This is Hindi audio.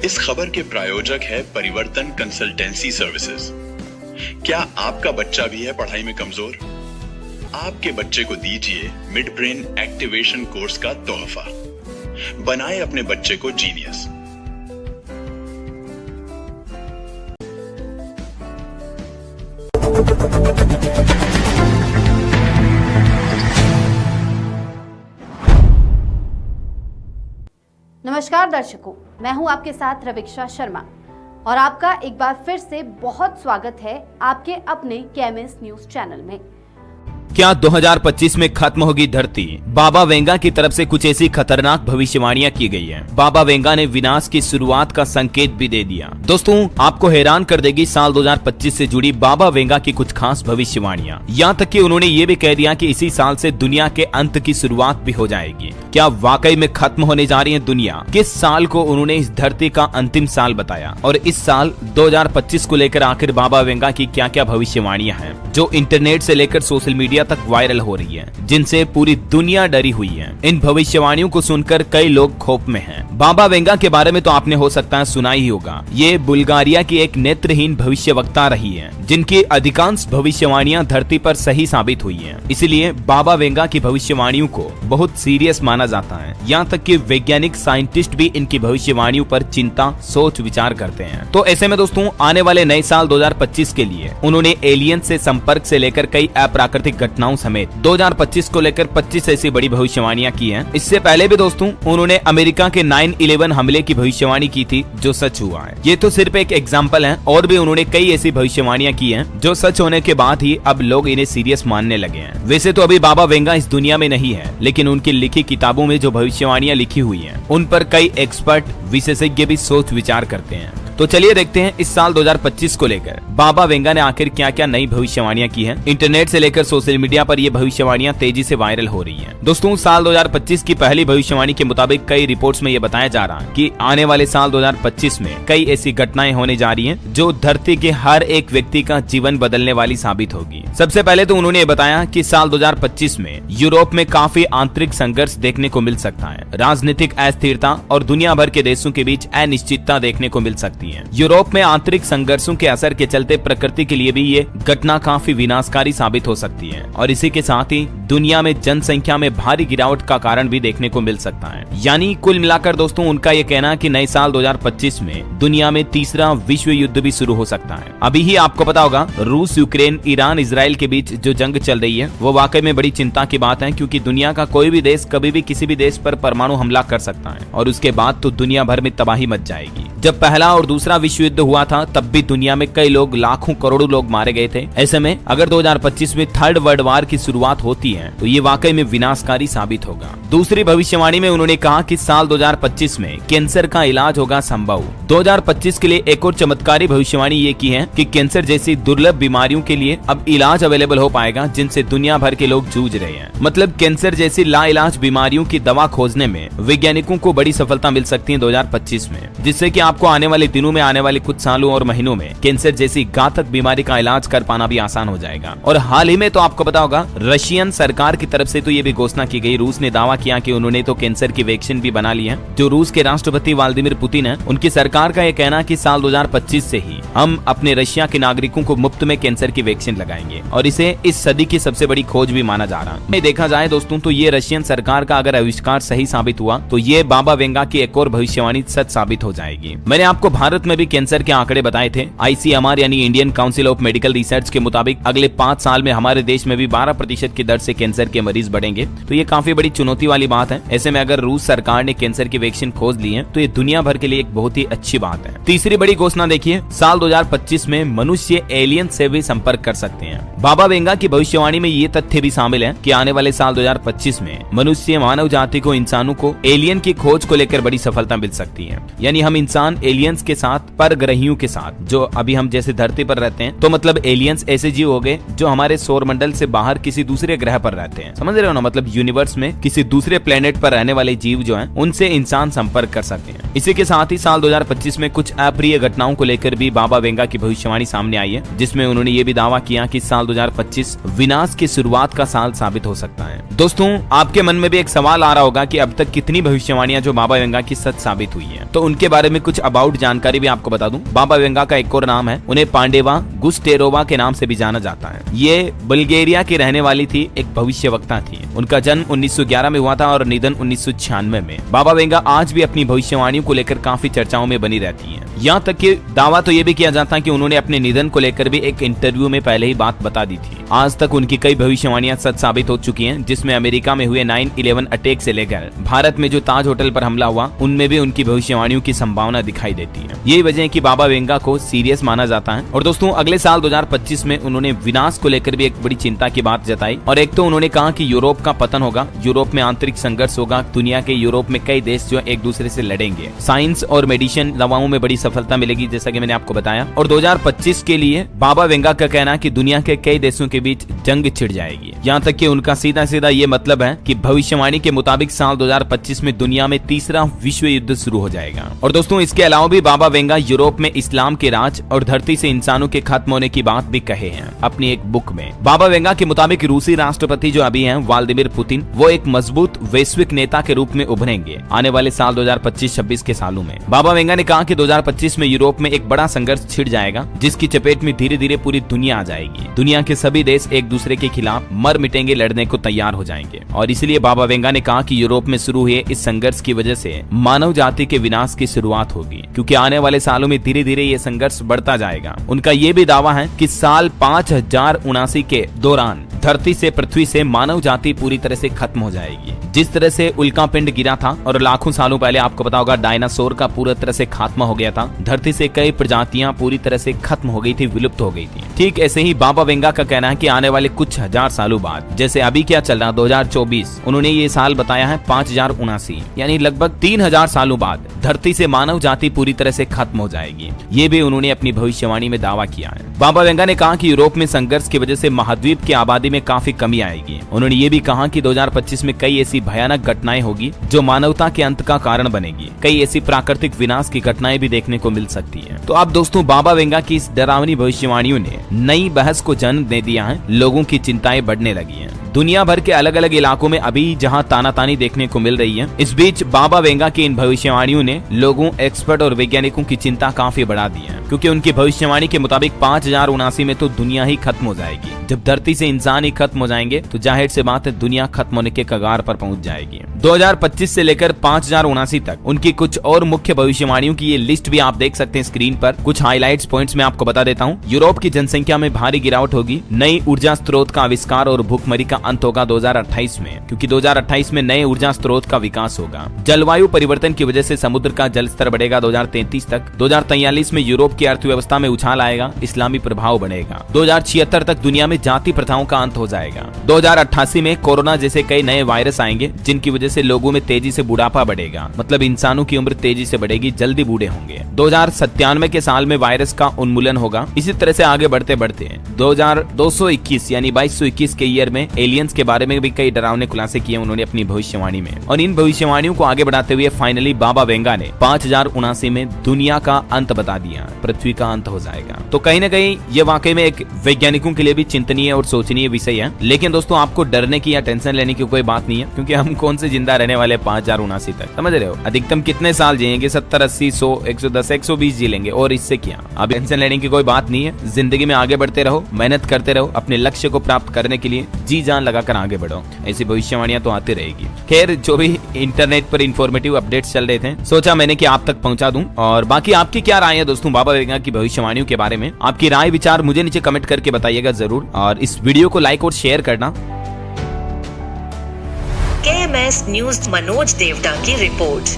इस खबर के प्रायोजक है परिवर्तन कंसल्टेंसी सर्विसेज। क्या आपका बच्चा भी है पढ़ाई में कमजोर? आपके बच्चे को दीजिए मिड ब्रेन एक्टिवेशन कोर्स का तोहफा। बनाए अपने बच्चे को जीनियस। नमस्कार दर्शकों, मैं हूं आपके साथ रविक्षा शर्मा और आपका एक बार फिर से बहुत स्वागत है आपके अपने केएमएस न्यूज चैनल में। क्या 2025 में खत्म होगी धरती? बाबा वेंगा की तरफ से कुछ ऐसी खतरनाक भविष्यवाणियां की गई हैं। बाबा वेंगा ने विनाश की शुरुआत का संकेत भी दे दिया। दोस्तों, आपको हैरान कर देगी साल 2025 से जुड़ी बाबा वेंगा की कुछ खास भविष्यवाणियां। यहाँ तक कि उन्होंने ये भी कह दिया कि इसी साल से दुनिया के अंत की शुरुआत भी हो जाएगी। क्या वाकई में खत्म होने जा रही है दुनिया? किस साल को उन्होंने इस धरती का अंतिम साल बताया और इस साल 2025 को लेकर आखिर बाबा वेंगा की क्या क्या भविष्यवाणियां हैं जो इंटरनेट से लेकर सोशल मीडिया तक वायरल हो रही है, जिनसे पूरी दुनिया डरी हुई है। इन भविष्यवाणियों को सुनकर कई लोग खौफ में हैं। बाबा वेंगा के बारे में तो आपने हो सकता है सुना ही होगा। ये बुल्गारिया की एक नेत्रहीन भविष्यवक्ता रही है, जिनकी अधिकांश भविष्यवाणियां धरती पर सही साबित हुई हैं। इसलिए बाबा वेंगा की भविष्यवाणियों को बहुत सीरियस माना जाता है। यहाँ तक कि वैज्ञानिक साइंटिस्ट भी इनकी भविष्यवाणियों पर चिंता सोच विचार करते हैं। तो ऐसे में दोस्तों, आने वाले नए साल 2025 के लिए उन्होंने एलियन से संपर्क से लेकर कई अप्राकृतिक घटनाओं समेत 2025 को लेकर 25 ऐसी बड़ी भविष्यवाणियां की हैं। इससे पहले भी दोस्तों, उन्होंने अमेरिका के 9/11 हमले की भविष्यवाणी की थी, जो सच हुआ है। ये तो सिर्फ एक एग्जाम्पल है, और भी उन्होंने कई ऐसी भविष्यवाणियां की हैं जो सच होने के बाद ही अब लोग इन्हें सीरियस मानने लगे हैं। वैसे तो अभी बाबा वेंगा इस दुनिया में नहीं है, लेकिन उनकी लिखी किताबों में जो भविष्यवाणियां लिखी हुई हैं, उन पर कई एक्सपर्ट विशेषज्ञ भी सोच विचार करते हैं। तो चलिए देखते हैं इस साल 2025 को लेकर बाबा वेंगा ने आखिर क्या क्या नई भविष्यवाणियां की हैं। इंटरनेट से लेकर सोशल मीडिया पर ये भविष्यवाणियां तेजी से वायरल हो रही हैं। दोस्तों, साल 2025 की पहली भविष्यवाणी के मुताबिक कई रिपोर्ट्स में ये बताया जा रहा है कि आने वाले साल 2025 में कई ऐसी घटनाएं होने जा रही हैं जो धरती के हर एक व्यक्ति का जीवन बदलने वाली साबित होगी। सबसे पहले तो उन्होंने बताया कि साल 2025 में यूरोप में काफी आंतरिक संघर्ष देखने को मिल सकता है। राजनीतिक अस्थिरता और दुनिया भर के देशों के बीच अनिश्चितता देखने को मिल सकती है। यूरोप में आंतरिक संघर्षों के असर के चलते प्रकृति के लिए भी ये घटना काफी विनाशकारी साबित हो सकती है और इसी के साथ ही दुनिया में जनसंख्या में भारी गिरावट का कारण भी देखने को मिल सकता है। यानी कुल मिलाकर दोस्तों, उनका ये कहना कि नए साल 2025 में दुनिया में तीसरा विश्व युद्ध भी शुरू हो सकता है। अभी ही आपको पता होगा, रूस, यूक्रेन, ईरान, इजराइल के बीच जो जंग चल रही है वो वाकई में बड़ी चिंता की बात है, क्योंकि दुनिया का कोई भी देश कभी भी किसी भी देश पर परमाणु हमला कर सकता है और उसके बाद तो दुनिया भर में तबाही मच जाएगी। जब पहला और दूसरा विश्व युद्ध हुआ था तब भी दुनिया में कई लोग, लाखों करोड़ों लोग मारे गए थे। ऐसे में अगर 2025 में थर्ड वर्ल्ड वार की शुरुआत होती है तो ये वाकई में विनाशकारी साबित होगा। दूसरी भविष्यवाणी में उन्होंने कहा कि साल 2025 में कैंसर का इलाज होगा संभव। 2025 के लिए एक और चमत्कारी भविष्यवाणी ये की है कि कैंसर जैसी दुर्लभ बीमारियों के लिए अब इलाज अवेलेबल हो पाएगा, जिनसे दुनिया भर के लोग जूझ रहे हैं। मतलब कैंसर जैसी लाइलाज बीमारियों की दवा खोजने में वैज्ञानिकों को बड़ी सफलता मिल सकती है 2025 में, जिससे कि आपको आने वाले दिनों में, आने वाले कुछ सालों और महीनों में कैंसर जैसी घातक बीमारी का इलाज कर पाना भी आसान हो जाएगा। और हाल ही में तो आपको पता होगा, रशियन सरकार की तरफ से तो ये भी घोषणा की गई, रूस ने दावा किया कि उन्होंने तो कैंसर की वैक्सीन भी बना ली है। जो रूस के राष्ट्रपति व्लादिमीर पुतिन है, उनकी सरकार का यह कहना कि साल 2025 से ही हम अपने रशिया के नागरिकों को मुफ्त में कैंसर की वैक्सीन लगाएंगे और इसे इस सदी की सबसे बड़ी खोज भी माना जा रहा है। देखा जाए दोस्तों, तो ये रशियन सरकार का अगर आविष्कार सही साबित हुआ तो ये बाबा वेंगा की एक और भविष्यवाणी सच साबित हो जाएगी। मैंने आपको भारत में भी कैंसर के आंकड़े बताए थे। ICMR यानी Indian council of medical research के मुताबिक अगले 5 साल में हमारे देश में भी 12% की दर से कैंसर के मरीज बढ़ेंगे। तो ये काफी बड़ी चुनौती वाली बात है। ऐसे में अगर रूस सरकार ने कैंसर की वैक्सीन खोज ली है तो ये दुनिया भर के लिए एक बहुत ही अच्छी बात है। तीसरी बड़ी घोषणा देखिए, साल 2025 में मनुष्य एलियन से भी संपर्क कर सकते हैं। बाबा वेंगा की भविष्यवाणी में ये तथ्य भी शामिल है कि आने वाले साल 2025 में मनुष्य, मानव जाति को, इंसानों को एलियन की खोज को लेकर बड़ी सफलता मिल सकती है। यानी हम इंसान एलियंस के साथ, परग्रहियों के साथ, जो अभी हम जैसे धरती पर रहते हैं, तो मतलब एलियंस ऐसे जीव हो गए जो हमारे सौर मंडल से बाहर किसी दूसरे ग्रह पर रहते हैं। समझ रहे हो ना? मतलब यूनिवर्स में किसी दूसरे प्लेनेट पर रहने वाले जीव जो हैं, उनसे इंसान संपर्क कर सकते हैं। इसी के साथ ही साल 2025 में कुछ अप्रिय घटनाओं को लेकर भी बाबा वेंगा की भविष्यवाणी सामने आई है, जिसमें उन्होंने ये भी दावा किया कि साल 2025 विनाश की शुरुआत का साल साबित हो सकता है। दोस्तों, आपके मन में भी एक सवाल आ रहा होगा कि अब तक कितनी भविष्यवाणियां जो बाबा वेंगा की सच साबित हुई है, तो उनके बारे में कुछ अबाउट जानकारी भी आपको बता दूं, बाबा वेंगा का एक और नाम है, उन्हें पांडेवा गुस्टेरोवा के नाम से भी जाना जाता है। ये बुल्गारिया की रहने वाली थी, एक भविष्यवक्ता थी। उनका जन्म 1911 में हुआ था और निधन 1996 में। बाबा वेंगा आज भी अपनी भविष्यवाणियों को लेकर काफी चर्चाओं में बनी रहती हैं। यहाँ तक कि दावा तो ये भी किया जाता है कि उन्होंने अपने निधन को लेकर भी एक इंटरव्यू में पहले ही बात बता दी थी। आज तक उनकी कई भविष्यवाणियां सच साबित हो चुकी हैं, जिसमें अमेरिका में हुए 9/11 अटैक से लेकर भारत में जो ताज होटल पर हमला हुआ, उनमें भी उनकी भविष्यवाणियों की संभावना दिखाई देती है। यही वजह है कि बाबा वेंगा को सीरियस माना जाता है। और दोस्तों, अगले साल 2025 में उन्होंने विनाश को लेकर भी एक बड़ी चिंता की बात जताई। और एक तो उन्होंने कहा कि यूरोप का पतन होगा, यूरोप में आंतरिक संघर्ष होगा, दुनिया के यूरोप में कई देश जो एक दूसरे से लड़ेंगे, साइंस और मेडिसिन दवाओं में बड़ी सफलता मिलेगी, जैसा कि मैंने आपको बताया। और 2025 के लिए बाबा वेंगा का कहना है कि दुनिया के कई देशों के बीच जंग छिड़ जाएगी। यहाँ तक कि उनका सीधा सीधा ये मतलब है कि भविष्यवाणी के मुताबिक साल 2025 में दुनिया में तीसरा विश्व युद्ध शुरू हो जाएगा। और दोस्तों, इसके अलावा भी बाबा वेंगा यूरोप में इस्लाम के राज और धरती से इंसानों के खत्म होने की बात भी कहे हैं अपनी एक बुक में। बाबा वेंगा के मुताबिक रूसी राष्ट्रपति जो अभी हैं, व्लादिमीर पुतिन, वो एक मजबूत वैश्विक नेता के रूप में उभरेंगे आने वाले साल 2025-26 के सालों में। बाबा वेंगा ने कहा कि 2025 में यूरोप में एक बड़ा संघर्ष छिड़ जाएगा, जिसकी चपेट में धीरे धीरे पूरी दुनिया आ जाएगी। दुनिया के सभी देश एक दूसरे के खिलाफ मर मिटेंगे, लड़ने को तैयार हो जाएंगे। और इसलिए बाबा वेंगा ने कहा कि यूरोप में शुरू हुए इस संघर्ष की वजह से मानव जाति के विनाश की शुरुआत होगी, क्योंकि आने वाले सालों में धीरे धीरे ये संघर्ष बढ़ता जाएगा। उनका ये भी दावा है कि साल 5079 के दौरान धरती से, पृथ्वी से मानव जाति पूरी तरह से खत्म हो जाएगी। जिस तरह से उल्का पिंड गिरा था और लाखों सालों पहले आपको पता होगा डायनासोर का पूरी तरह से खात्मा हो गया था, धरती से कई प्रजातियां पूरी तरह से खत्म हो गई थी, विलुप्त हो गई थी। ठीक ऐसे ही बाबा वेंगा का कहना है कि आने वाले कुछ हजार सालों बाद, जैसे अभी क्या चल रहा 2024, उन्होंने ये साल बताया है 5079, यानी लगभग 3000 सालों बाद धरती से मानव जाति पूरी तरह से खत्म हो जाएगी। ये भी उन्होंने अपनी भविष्यवाणी में दावा किया है। बाबा वेंगा ने कहा कि यूरोप में संघर्ष की वजह से महाद्वीप की आबादी में काफी कमी आएगी। उन्होंने ये भी कहा कि 2025 में कई ऐसी भयानक घटनाएं होगी जो मानवता के अंत का कारण बनेगी। कई ऐसी प्राकृतिक विनाश की घटनाएं भी देखने को मिल सकती है। तो अब दोस्तों, बाबा वेंगा की इस डरावनी भविष्यवाणियों ने नई बहस को जन्म दे दिया है। लोगों की चिंताएं बढ़ने लगी हैं। दुनिया भर के अलग अलग इलाकों में अभी जहां तानातानी देखने को मिल रही है, इस बीच बाबा वेंगा की इन भविष्यवाणियों ने लोगों, एक्सपर्ट और वैज्ञानिकों की चिंता काफी बढ़ा दी है, क्योंकि उनकी भविष्यवाणी के मुताबिक 5079 में तो दुनिया ही खत्म हो जाएगी। जब धरती से इंसान ही खत्म हो जाएंगे तो जाहिर से बात है दुनिया खत्म होने के कगार पर पहुंच जाएगी। 2025 से लेकर 5079 तक उनकी कुछ और मुख्य भविष्यवाणियों की ये लिस्ट भी आप देख सकते हैं स्क्रीन पर। कुछ हाईलाइट्स पॉइंट्स में आपको बता देता हूँ। यूरोप की जनसंख्या में भारी गिरावट होगी, नई ऊर्जा स्रोत का आविष्कार और भूखमरी का अंत होगा 2028 में, क्योंकि 2028 में नए ऊर्जा स्रोत का विकास होगा। जलवायु परिवर्तन की वजह से समुद्र का जल स्तर बढ़ेगा 2033 तक। 2043 में यूरोप की अर्थव्यवस्था में उछाल आएगा, इस्लामी प्रभाव बढ़ेगा। 2076 तक दुनिया में जाति प्रथाओं का अंत हो जाएगा। 2088 में कोरोना जैसे कई नए वायरस आएंगे, जिनकी वजह से लोगों में तेजी से बुढ़ापा बढ़ेगा, मतलब इंसानों की उम्र तेजी से बढ़ेगी, जल्दी बूढ़े होंगे। 2097 के साल में वायरस का उन्मूलन होगा। इसी तरह से आगे बढ़ते बढ़ते 2221 यानी 2221 के ईयर में एलियंस के बारे में भी कई डरावने खुलासे किए उन्होंने अपनी भविष्यवाणी में। और इन भविष्यवाणियों को आगे बढ़ाते हुए फाइनली बाबा वेंगा ने 5079 में दुनिया का अंत बता दिया, पृथ्वी का अंत हो जाएगा। तो कहीं ना कहीं ये वाकई में एक वैज्ञानिकों के लिए भी चिंतनीय और सोचनीय विषय है। लेकिन दोस्तों, आपको डरने की या टेंशन लेने की कोई बात नहीं है, क्योंकि हम कौन से जिंदा रहने वाले 5079 तक, समझ रहे हो। अधिकतम कितने साल जिएंगे? 70, 80, 100, 110, 120 जी लेंगे, और इससे क्या। अब टेंशन लेने की कोई बात नहीं है। जिंदगी में आगे बढ़ते रहो, मेहनत करते रहो, अपने लक्ष्य को प्राप्त करने के लिए जी जान लगाकर आगे बढ़ो। ऐसी भविष्यवाणियां तो आती रहेगी। खैर, जो भी इंटरनेट पर इंफॉर्मेटिव अपडेट्स चल रहे थे, सोचा मैंने कि आप तक पहुंचा दूं। और बाकी आपकी क्या राय है दोस्तों बाबा वेंगा की भविष्यवाणियों के बारे में? आपकी राय विचार मुझे नीचे कमेंट करके बताइएगा जरूर, और इस वीडियो को लाइक और शेयर करना। KMS न्यूज मनोज देवड़ा की रिपोर्ट।